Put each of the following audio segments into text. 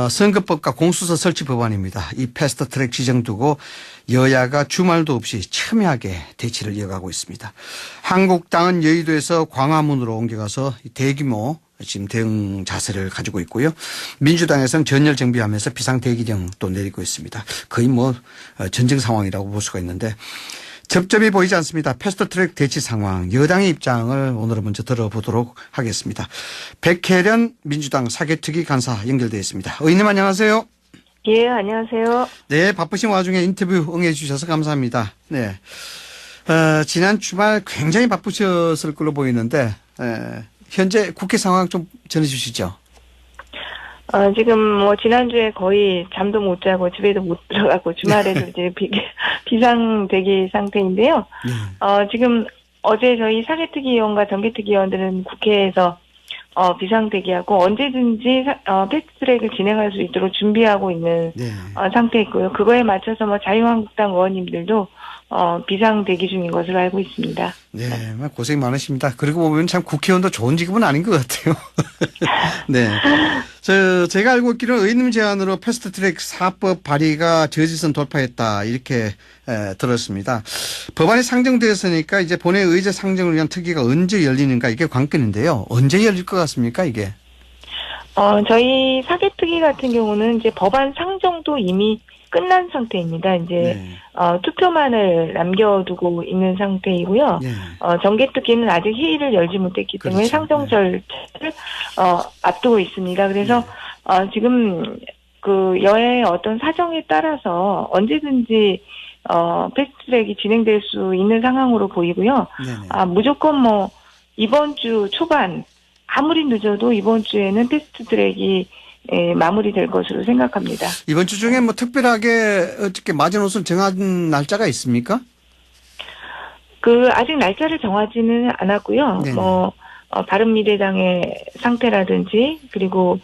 선거법과 공수처 설치 법안입니다. 이 패스트트랙 지정 두고 여야가 주말도 없이 첨예하게 대치를 이어가고 있습니다. 한국당은 여의도에서 광화문으로 옮겨가서 대규모 지금 대응 자세를 가지고 있고요. 민주당에서는 전열 정비하면서 비상대기령 또 내리고 있습니다. 거의 전쟁 상황이라고 볼 수가 있는데 접점이 보이지 않습니다. 패스트트랙 대치 상황, 여당의 입장을 오늘은 먼저 들어보도록 하겠습니다. 백혜련 민주당 사개특위 간사 연결되어 있습니다. 의원님 안녕하세요. 예, 안녕하세요. 네, 바쁘신 와중에 인터뷰 응해 주셔서 감사합니다. 네, 지난 주말 굉장히 바쁘셨을 걸로 보이는데 현재 국회 상황 좀 전해주시죠. 지금 지난주에 거의 잠도 못 자고 집에도 못 들어가고 주말에도 이제 비상 대기 상태인데요. 지금 어제 저희 사개특위위원과 정개특위위원들은 국회에서 비상 대기하고 언제든지 패스트트랙을 진행할 수 있도록 준비하고 있는 상태이고요. 그거에 맞춰서 자유한국당 의원님들도 비상 대기 중인 것으로 알고 있습니다. 네, 고생 많으십니다. 그리고 보면 참 국회의원도 좋은 직업은 아닌 것 같아요. 네. 제가 알고 있기로는 의원님 제안으로 패스트트랙 4법 발의가 저지선 돌파했다 이렇게 들었습니다. 법안이 상정되었으니까 이제 본회의 의제 상정을 위한 특위가 언제 열리는가 이게 관건인데요. 언제 열릴 것 같습니까 이게? 저희 사개특위 같은 경우는 이제 법안 상정도 이미 끝난 상태입니다. 이제 투표만을 남겨두고 있는 상태이고요. 정개특위는 아직 회의를 열지 못했기 때문에 상정 절차를 앞두고 있습니다. 그래서 지금 그 여야의 어떤 사정에 따라서 언제든지 패스트트랙이 진행될 수 있는 상황으로 보이고요. 무조건 이번 주 초반 아무리 늦어도 이번 주에는 패스트트랙이 마무리될 것으로 생각합니다. 이번 주 중에 특별하게 어떻게 마지노선 정한 날짜가 있습니까? 아직 날짜를 정하지는 않았고요. 바른미래당의 상태라든지 그리고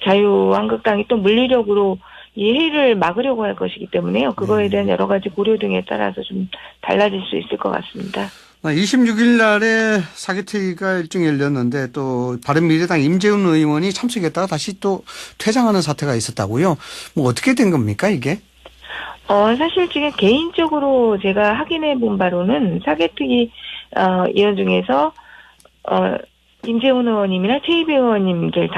자유한국당이 또 물리력으로 이 회의를 막으려고 할 것이기 때문에요. 그거에 대한 여러 가지 고려 등에 따라서 좀 달라질 수 있을 것 같습니다. 26일 날에 사개특위가 일정이 열렸는데 또 바른미래당 임재훈 의원이 참석했다가 다시 또 퇴장하는 사태가 있었다고요. 어떻게 된 겁니까 이게? 사실 지금 개인적으로 제가 확인해 본 바로는 사개특위 의원 중에서 임재훈 의원님이나 최이배 의원님들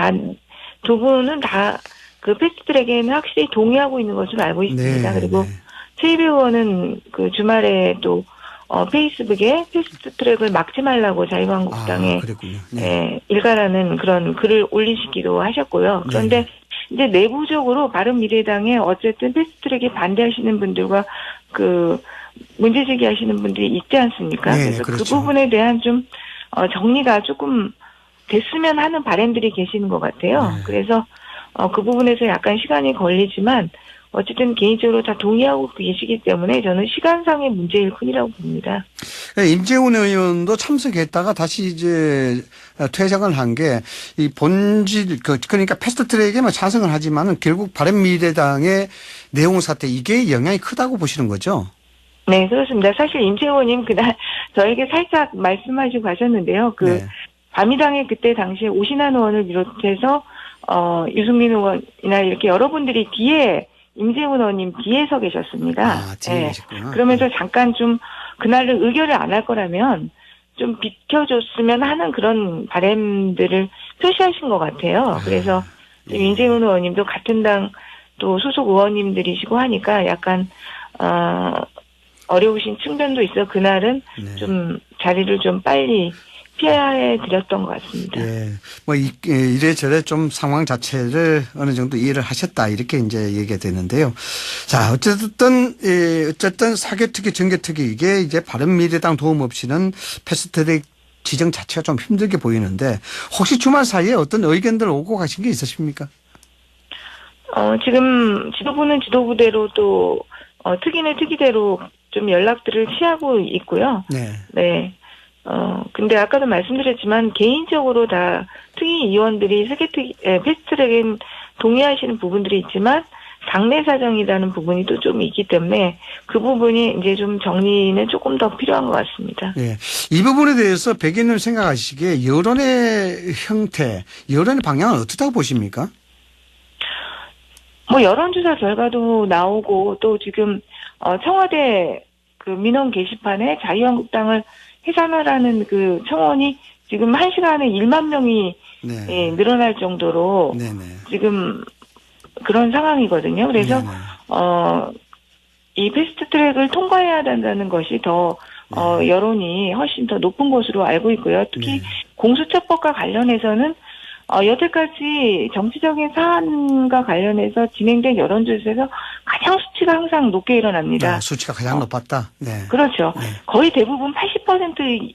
두 분은 다 그 패스트트랙에는 확실히 동의하고 있는 것으로 알고 있습니다. 그리고 최이배 의원은 그 주말에 또 페이스북에 패스트트랙을 막지 말라고 자유한국당에 일가라는 그런 글을 올리시기도 하셨고요. 그런데 이제 내부적으로 바른미래당에 어쨌든 패스트트랙에 반대하시는 분들과 그 문제 제기하시는 분들이 있지 않습니까? 그래서 그 부분에 대한 좀 정리가 조금 됐으면 하는 바람들이 계시는 것 같아요. 그래서 그 부분에서 약간 시간이 걸리지만 어쨌든 개인적으로 다 동의하고 계시기 때문에 저는 시간상의 문제일 뿐이라고 봅니다. 임재훈 의원도 참석했다가 다시 이제 퇴장을 한 게 이 본질 그러니까 패스트트랙에만 찬성을 하지만은 결국 바른미래당의 내용 사태 이게 영향이 크다고 보시는 거죠? 네, 그렇습니다. 사실 임재훈 의원님 그날 저에게 살짝 말씀하시고 가셨는데요. 바미당의 그때 당시에 오신환 의원을 비롯해서 유승민 의원이나 이렇게 여러분들이 뒤에 임재훈 의원님 뒤에 서 계셨습니다. 그러면서 잠깐 좀 그날은 의결을 안 할 거라면 좀 비켜줬으면 하는 그런 바람들을 표시하신 것 같아요. 그래서 임재훈 의원님도 같은 당 또 소속 의원님들이시고 하니까 약간 어려우신 측면도 있어 그날은 좀 자리를 좀 빨리 피해 드렸던 것 같습니다. 이래저래 좀 상황 자체를 어느 정도 이해를 하셨다 이렇게 이제 얘기가 되는데요. 자, 어쨌든 사개특위, 정개특위 이게 이제 바른미래당 도움 없이는 패스트트랙 지정 자체가 좀 힘들게 보이는데 혹시 주말 사이에 어떤 의견들 오고 가신 게 있으십니까? 지금 지도부는 지도부대로 또 특위는 특위대로 좀 연락들을 취하고 있고요. 근데 아까도 말씀드렸지만 개인적으로 다 특위 위원들이 패스트트랙에 동의하시는 부분들이 있지만 당내 사정이라는 부분이 또 좀 있기 때문에 그 부분이 이제 좀 정리는 조금 더 필요한 것 같습니다. 이 부분에 대해서 백 의원님 생각하시기에 여론의 형태, 여론의 방향은 어떻다고 보십니까? 뭐 여론조사 결과도 나오고 또 지금 청와대 그 민원 게시판에 자유한국당을 해산하라는 그 청원이 지금 1시간에 1만 명이 네. 예, 늘어날 정도로 네네. 지금 그런 상황이거든요. 그래서 네네. 이 패스트트랙을 통과해야 된다는 것이 더 여론이 훨씬 더 높은 것으로 알고 있고요. 특히 네. 공수처법과 관련해서는 여태까지 정치적인 사안과 관련해서 진행된 여론조사에서 가장 수치가 항상 높게 일어납니다. 수치가 가장 높았다. 네. 그렇죠. 네. 거의 대부분 80%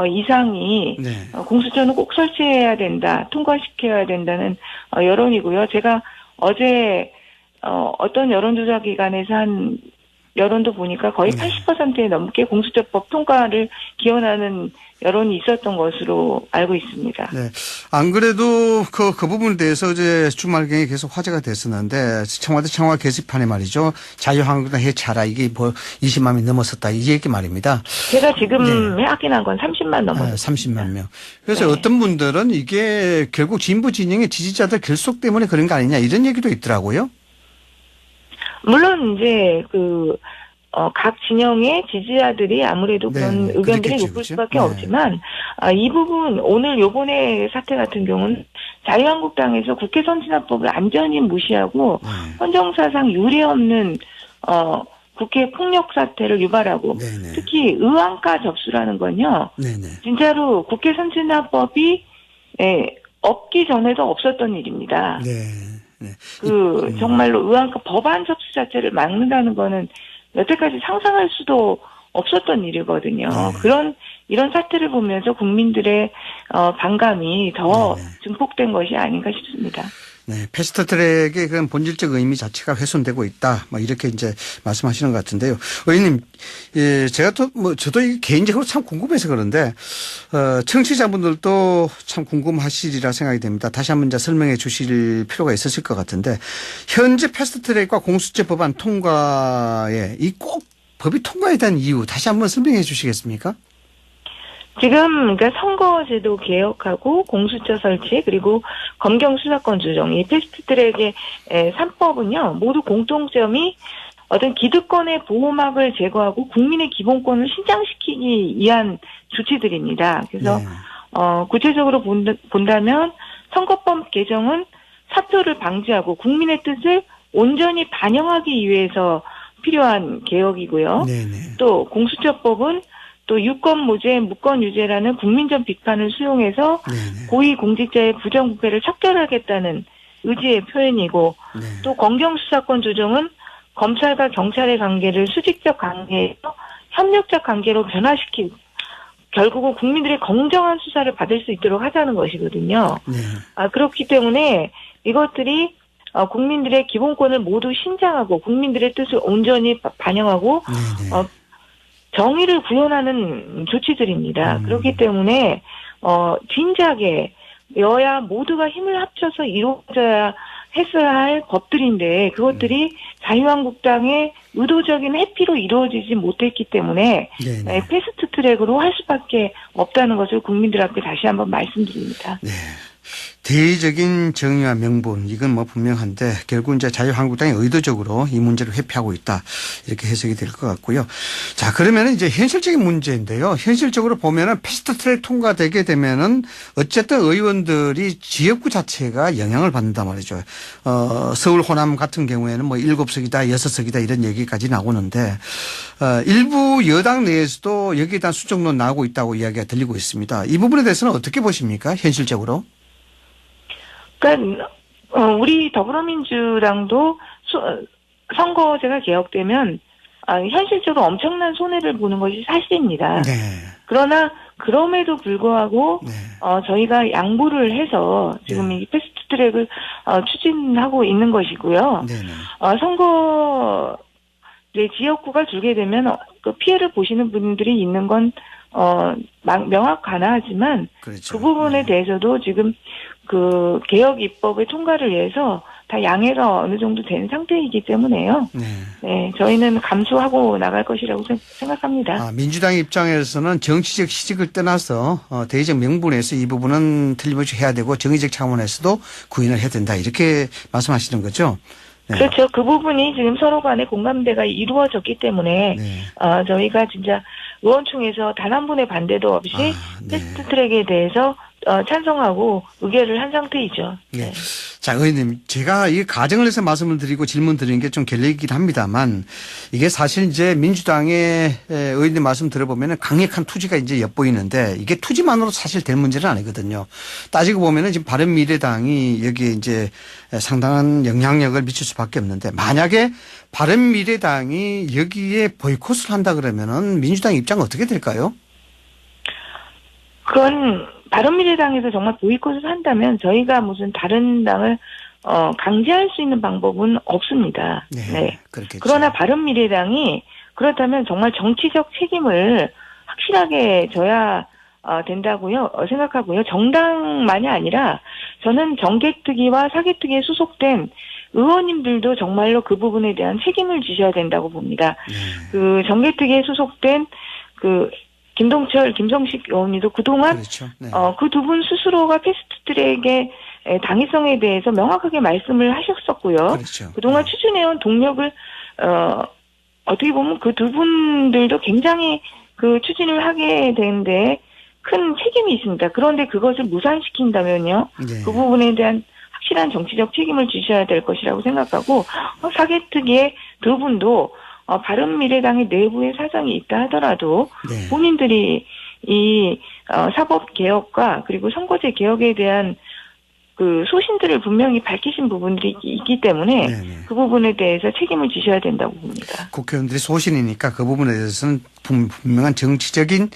이상이 네. 공수처는 꼭 설치해야 된다, 통과시켜야 된다는 여론이고요. 제가 어제 어떤 여론조사 기관에서 한 여론도 보니까 거의 네. 80%에 넘게 공수처법 통과를 기원하는 여론이 있었던 것으로 알고 있습니다. 네. 안 그래도 그 부분에 대해서 어제 주말경에 계속 화제가 됐었는데 청와대 청와 게시판에 말이죠. 자유한국당 해체하라. 이게 뭐 20만 명이 넘었었다. 이 얘기 말입니다. 제가 지금 확인한 건 30만 넘었어요. 30만 명. 그래서 네. 어떤 분들은 이게 결국 진보 진영의 지지자들 결속 때문에 그런 거 아니냐 이런 얘기도 있더라고요. 물론 이제 각 진영의 지지자들이 아무래도 네, 그런 의견들이 그렇겠죠, 높을 그렇죠? 수밖에 네. 없지만 이 부분 오늘 요번에 사태 같은 경우는 자유한국당에서 국회 선진화법을 안전히 무시하고 네. 헌정사상 유례없는 국회 폭력 사태를 유발하고 네네. 특히 의안가 접수라는 건요. 네네. 진짜로 국회 선진화법이 없기 전에도 없었던 일입니다. 네. 네. 정말로 의안가 법안 접수 자체를 막는다는 거는 여태까지 상상할 수도 없었던 일이거든요. 네. 이런 사태를 보면서 국민들의 반감이 더 네. 증폭된 것이 아닌가 싶습니다. 네, 패스트트랙의 그런 본질적 의미 자체가 훼손되고 있다. 뭐 이렇게 이제 말씀하시는 것 같은데요. 의원님, 예, 제가 저도 이게 개인적으로 참 궁금해서 그런데 청취자분들도 참 궁금하시리라 생각이 됩니다. 다시 한번 이제 설명해 주실 필요가 있으실 것 같은데 현재 패스트트랙과 공수처 법안 통과에 이 꼭 법이 통과에 대한 이유 다시 한번 설명해 주시겠습니까? 지금 그러니까 선거제도 개혁하고 공수처 설치 그리고 검경 수사권 조정 이 패스트트랙의 3법은요 모두 공통점이 어떤 기득권의 보호막을 제거하고 국민의 기본권을 신장시키기 위한 조치들입니다. 그래서 네. 구체적으로 본다면 선거법 개정은 사표를 방지하고 국민의 뜻을 온전히 반영하기 위해서 필요한 개혁이고요. 네네. 또 공수처법은 또 유권무죄, 무권유죄라는 국민적 비판을 수용해서 네네. 고위공직자의 부정부패를 척결하겠다는 의지의 표현이고 네. 또 검경수사권 조정은 검찰과 경찰의 관계를 수직적 관계에서 협력적 관계로 변화시키고 결국은 국민들의 공정한 수사를 받을 수 있도록 하자는 것이거든요. 네. 그렇기 때문에 이것들이 국민들의 기본권을 모두 신장하고 국민들의 뜻을 온전히 반영하고 네네. 정의를 구현하는 조치들입니다. 그렇기 때문에 진작에 여야 모두가 힘을 합쳐서 이루어져야 했어야 할 법들인데 그것들이 자유한국당의 의도적인 회피로 이루어지지 못했기 때문에 네네. 패스트트랙으로 할 수밖에 없다는 것을 국민들 앞에 다시 한번 말씀드립니다. 네. 대의적인 정의와 명분 이건 뭐 분명한데 결국 이제 자유한국당이 의도적으로 이 문제를 회피하고 있다 이렇게 해석이 될 것 같고요. 자 그러면 이제 현실적인 문제인데요. 현실적으로 보면은 패스트트랙 통과되게 되면은 어쨌든 의원들이 지역구 자체가 영향을 받는단 말이죠. 서울 호남 같은 경우에는 뭐 7석이다 6석이다 이런 얘기까지 나오는데 일부 여당 내에서도 여기에 대한 수정론 나오고 있다고 이야기가 들리고 있습니다. 이 부분에 대해서는 어떻게 보십니까? 현실적으로? 그러니까 우리 더불어민주당도 선거제가 개혁되면 현실적으로 엄청난 손해를 보는 것이 사실입니다. 네. 그러나 그럼에도 불구하고 네. 저희가 양보를 해서 지금 이 패스트트랙을 추진하고 있는 것이고요. 네네. 선거 지역구가 줄게 되면 그 피해를 보시는 분들이 있는 건 명확하나 하지만 그렇죠. 그 부분에 대해서도 지금 그 개혁 입법의 통과를 위해서 다 양해가 어느 정도 된 상태이기 때문에요. 네. 네, 저희는 감수하고 나갈 것이라고 생각합니다. 민주당 입장에서는 정치적 시직을 떠나서 대의적 명분에서 이 부분은 틀림없이 해야 되고 정의적 차원에서도 구인을 해야 된다 이렇게 말씀하시는 거죠? 네. 그렇죠. 그 부분이 지금 서로 간에 공감대가 이루어졌기 때문에 네. 저희가 진짜 의원총회에서 단 한 분의 반대도 없이 네. 패스트트랙에 대해서 찬성하고 의결을 한 상태이죠. 네. 자, 의원님, 제가 이 가정을 해서 말씀을 드리고 질문 드리는 게 좀 결례이긴 합니다만 이게 사실 이제 민주당의 의원님 말씀 들어보면 강력한 투지가 이제 엿보이는데 이게 투지만으로 사실 될 문제는 아니거든요. 따지고 보면은 지금 바른미래당이 여기에 이제 상당한 영향력을 미칠 수밖에 없는데 만약에 바른미래당이 여기에 보이콧을 한다 그러면은 민주당 입장은 어떻게 될까요? 그건 바른미래당에서 정말 보이콧을 한다면 저희가 무슨 다른 당을 강제할 수 있는 방법은 없습니다. 네. 그렇겠죠. 그러나 바른미래당이 그렇다면 정말 정치적 책임을 확실하게 져야 된다고요 생각하고요. 정당만이 아니라 저는 정개특위와 사개특위에 소속된 의원님들도 정말로 그 부분에 대한 책임을 지셔야 된다고 봅니다. 그 정개특위에 소속된 그 김동철, 김성식 의원님도 그동안 그렇죠. 네. 그 두 분 스스로가 패스트트랙의 당위성에 대해서 명확하게 말씀을 하셨었고요. 그렇죠. 그동안 추진해온 동력을 어떻게 보면 그 두 분들도 굉장히 그 추진을 하게 되는데 큰 책임이 있습니다. 그런데 그것을 무산시킨다면요. 네. 그 부분에 대한 확실한 정치적 책임을 지셔야 될 것이라고 생각하고 사개특위의 두 분도 바른미래당의 내부에 사정이 있다 하더라도 네. 본인들이 이 사법 개혁과 그리고 선거제 개혁에 대한 그 소신들을 분명히 밝히신 부분들이 있기 때문에 네네. 그 부분에 대해서 책임을 지셔야 된다고 봅니다. 국회의원들이 소신이니까 그 부분에 대해서는 분명한 정치적인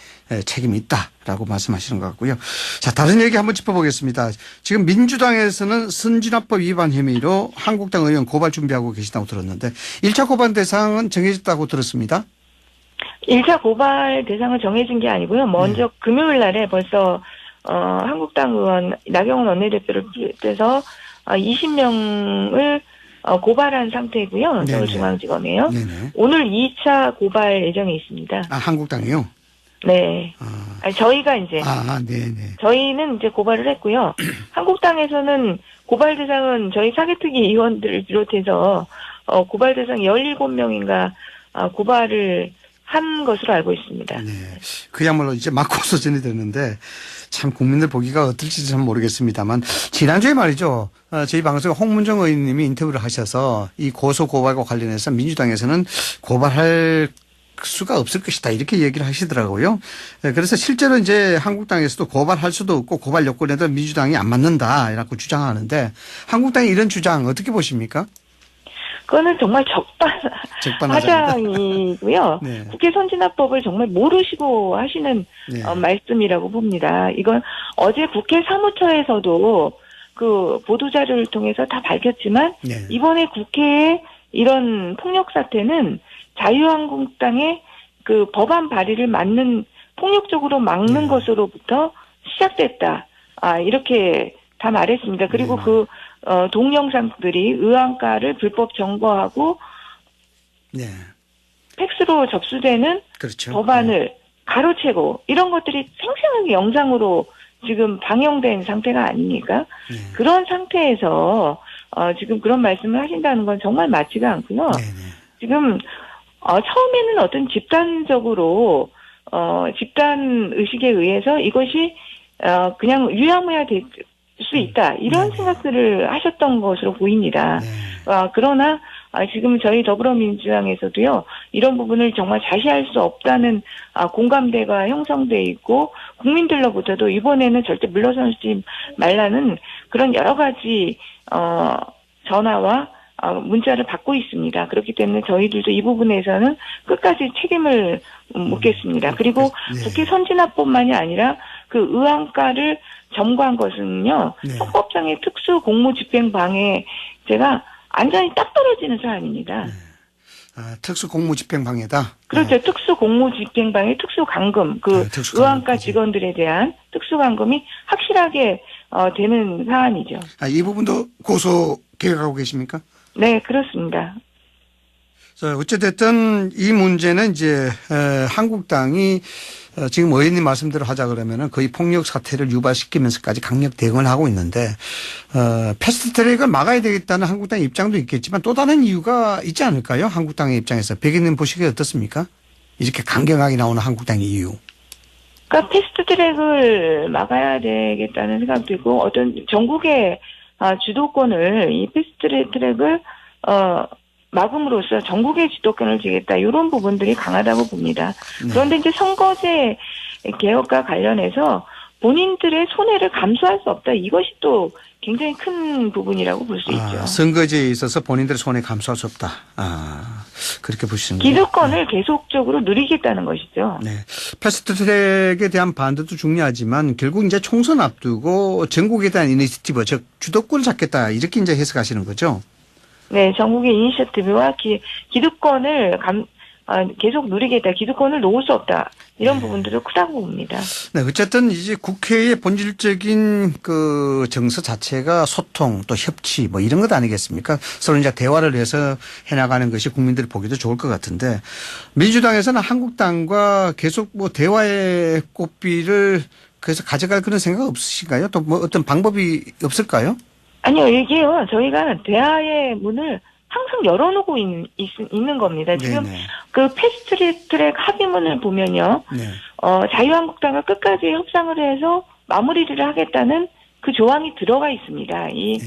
책임이 있다라고 말씀하시는 것 같고요. 자, 다른 얘기 한번 짚어보겠습니다. 지금 민주당에서는 선진화법 위반 혐의로 한국당 의원 고발 준비하고 계시다고 들었는데 1차 고발 대상은 정해졌다고 들었습니다. 1차 고발 대상은 정해진 게 아니고요. 먼저 금요일 날에 벌써 한국당 의원 나경원 원내대표를 비롯해서 20명을 고발한 상태고요. 네네. 서울중앙지검에요. 네네. 오늘 2차 고발 예정에 있습니다. 아, 한국당이요? 네. 아니, 저희가 이제 네네. 저희는 이제 고발을 했고요. 한국당에서는 고발 대상은 저희 사개특위 의원들을 비롯해서 고발 대상 17명인가 고발을 한 것으로 알고 있습니다. 네. 그야말로 이제 막고서 전해졌는데 참 국민들 보기가 어떨지 참 모르겠습니다만 지난주에 말이죠. 저희 방송에 홍문정 의원님이 인터뷰를 하셔서 이 고소 고발과 관련해서 민주당에서는 고발할 수가 없을 것이다 이렇게 얘기를 하시더라고요. 그래서 실제로 이제 한국당에서도 고발할 수도 없고 고발 요건에도 민주당이 안 맞는다 이라고 주장하는데 한국당의 이런 주장 어떻게 보십니까? 그거는 정말 적반하장이다. 적반하장이고요. 네. 국회 선진화법을 정말 모르시고 하시는 네. 말씀이라고 봅니다. 이건 어제 국회 사무처에서도 그 보도자료를 통해서 다 밝혔지만 네. 이번에 국회의 이런 폭력 사태는 자유한국당의 그 법안 발의를 폭력적으로 막는 네. 것으로부터 시작됐다. 이렇게 다 말했습니다. 그리고 네. 그 동영상들이 의안가를 불법 점거하고 네. 팩스로 접수되는 그렇죠. 법안을 가로채고 이런 것들이 생생하게 영상으로 지금 방영된 상태가 아닙니까? 네. 그런 상태에서 지금 그런 말씀을 하신다는 건 정말 맞지가 않고요. 네. 네. 지금 처음에는 어떤 집단적으로 집단 의식에 의해서 이것이 그냥 유야무야 될 수 있다 이런 네. 생각들을 하셨던 것으로 보입니다. 네. 그러나 지금 저희 더불어민주당에서도요 이런 부분을 정말 자시할 수 없다는 공감대가 형성돼 있고 국민들로부터도 이번에는 절대 물러서지 말라는 그런 여러 가지 전화와 문자를 받고 있습니다. 그렇기 때문에 저희들도 이 부분에서는 끝까지 책임을 묻겠습니다. 그리고 네. 국회 선진화법만이 아니라 그 의안가를 점거한 것은요. 네. 헌법상의 특수 공무 집행 방해죄가 완전히 딱 떨어지는 사안입니다. 네. 특수 공무 집행 방해다. 그렇죠. 네. 특수 공무 집행 방해, 특수 감금, 특수 의안가 감금까지. 직원들에 대한 특수 감금이 확실하게 되는 사안이죠. 이 부분도 고소 계획하고 계십니까? 네, 그렇습니다. 자, 어찌됐든 이 문제는 이제 한국당이 지금 의원님 말씀대로 하자 그러면은 거의 폭력 사태를 유발시키면서까지 강력 대응을 하고 있는데 패스트트랙을 막아야 되겠다는 한국당의 입장도 있겠지만 또 다른 이유가 있지 않을까요? 한국당의 입장에서. 백의님 보시기에 어떻습니까? 이렇게 강경하게 나오는 한국당의 이유. 그러니까 패스트트랙을 막아야 되겠다는 생각도 있고 어떤 전국의 주도권을 이 패스트트랙을 막음으로써 전국의 주도권을 주겠다 이런 부분들이 강하다고 봅니다. 네. 그런데 이제 선거제 개혁과 관련해서 본인들의 손해를 감수할 수 없다. 이것이 또 굉장히 큰 부분이라고 볼 수 있죠. 선거제에 있어서 본인들의 손해 감수할 수 없다. 그렇게 보시는 거예요. 기득권을 계속적으로 누리겠다는 것이죠. 네. 패스트트랙에 대한 반대도 중요하지만 결국 이제 총선 앞두고 전국에 대한 이니시티브, 즉 주도권을 잡겠다 이렇게 이제 해석하시는 거죠. 네, 전국의 이니셔티브와 기득권을 계속 누리겠다. 기득권을 놓을 수 없다. 이런 부분들도 크다고 봅니다. 네, 어쨌든 이제 국회의 본질적인 그 정서 자체가 소통 또 협치 뭐 이런 것 아니겠습니까? 서로 이제 대화를 해서 해나가는 것이 국민들이 보기도 좋을 것 같은데 민주당에서는 한국당과 계속 뭐 대화의 꽃비를 그래서 가져갈 그런 생각 없으신가요? 또 뭐 어떤 방법이 없을까요? 아니요, 이게요. 저희가 대화의 문을 항상 열어놓고 있는 겁니다. 지금 네네. 그 패스트트랙 합의문을 보면요. 네. 자유한국당과 끝까지 협상을 해서 마무리를 하겠다는 그 조항이 들어가 있습니다. 이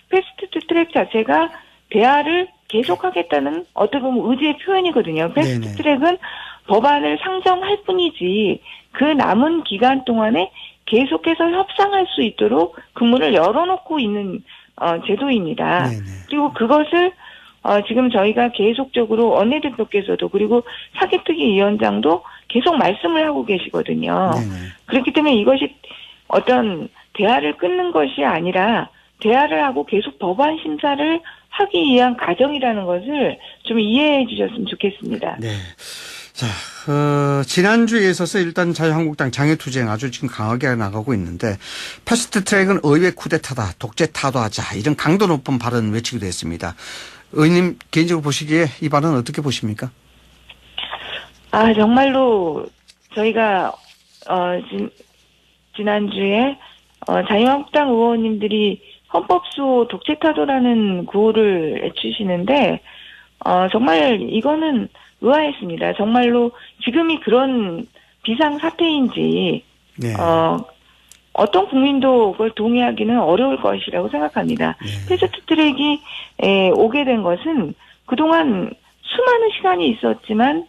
패스트트랙 자체가 대화를 계속하겠다는 어떻게 보면 의지의 표현이거든요. 패스트트랙은 법안을 상정할 뿐이지 그 남은 기간 동안에 계속해서 협상할 수 있도록 그 문을 열어놓고 있는 제도입니다. 네네. 그리고 그것을 지금 저희가 계속적으로 원내대표께서도 그리고 사개특위 위원장도 계속 말씀을 하고 계시거든요. 네네. 그렇기 때문에 이것이 어떤 대화를 끊는 것이 아니라 대화를 하고 계속 법안 심사를 하기 위한 과정이라는 것을 좀 이해해 주셨으면 좋겠습니다. 네. 자, 지난주에 있어서 일단 자유한국당 장외투쟁 아주 지금 강하게 나가고 있는데 패스트트랙은 의회 쿠데타다, 독재 타도하자 이런 강도 높은 발언 외치기도 했습니다. 의원님 개인적으로 보시기에 이 발언 어떻게 보십니까? 정말로 저희가 지난주에 자유한국당 의원님들이 헌법수호 독재 타도라는 구호를 외치시는데 정말 이거는 의아했습니다. 정말로 지금이 그런 비상 사태인지 네. 어떤 국민도 그걸 동의하기는 어려울 것이라고 생각합니다. 네. 패스트트랙이 오게 된 것은 그동안 수많은 시간이 있었지만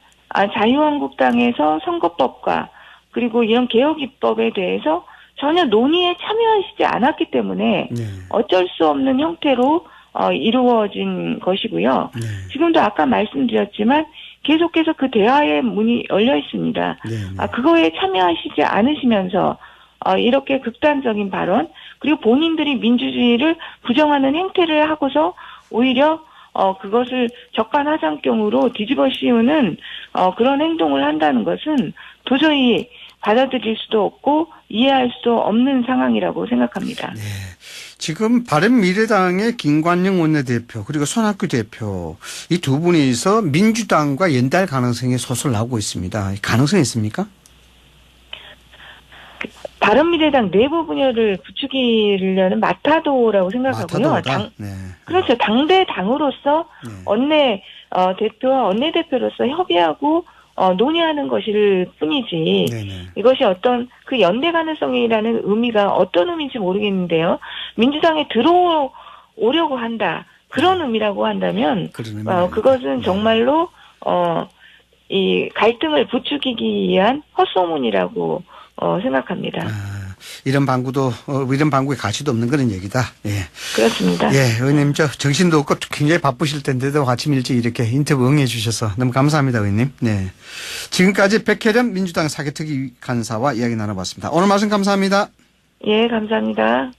자유한국당에서 선거법과 그리고 이런 개혁 입법에 대해서 전혀 논의에 참여하시지 않았기 때문에 네. 어쩔 수 없는 형태로 이루어진 것이고요. 네. 지금도 아까 말씀드렸지만 계속해서 그 대화의 문이 열려 있습니다. 네. 그거에 참여하시지 않으시면서 이렇게 극단적인 발언 그리고 본인들이 민주주의를 부정하는 행태를 하고서 오히려 그것을 적반하장경으로 뒤집어 씌우는 그런 행동을 한다는 것은 도저히 받아들일 수도 없고 이해할 수도 없는 상황이라고 생각합니다. 네. 지금 바른미래당의 김관영 원내대표 그리고 손학규 대표 이 두 분이서 민주당과 연대할 가능성이 소설 나오고 있습니다. 가능성이 있습니까? 바른미래당 내부 분열을 부추기려는 마타도라고 생각하고요. 마타도다? 네. 그렇죠. 당으로서 네. 대표와 원내대표로서 협의하고 논의하는 것일 뿐이지 네네. 이것이 어떤 그 연대 가능성이라는 의미가 어떤 의미인지 모르겠는데요. 민주당에 들어오려고 한다. 그런 의미라고 한다면 그것은 정말로 이 갈등을 부추기기 위한 헛소문이라고 생각합니다. 이런 방구에 가치도 없는 그런 얘기다. 예. 그렇습니다. 예, 의원님 정신도 없고 굉장히 바쁘실 텐데도 아침 일찍 이렇게 인터뷰 응해 주셔서 너무 감사합니다, 의원님. 네. 지금까지 백혜련 민주당 사개특위 간사와 이야기 나눠봤습니다. 오늘 말씀 감사합니다. 예, 감사합니다.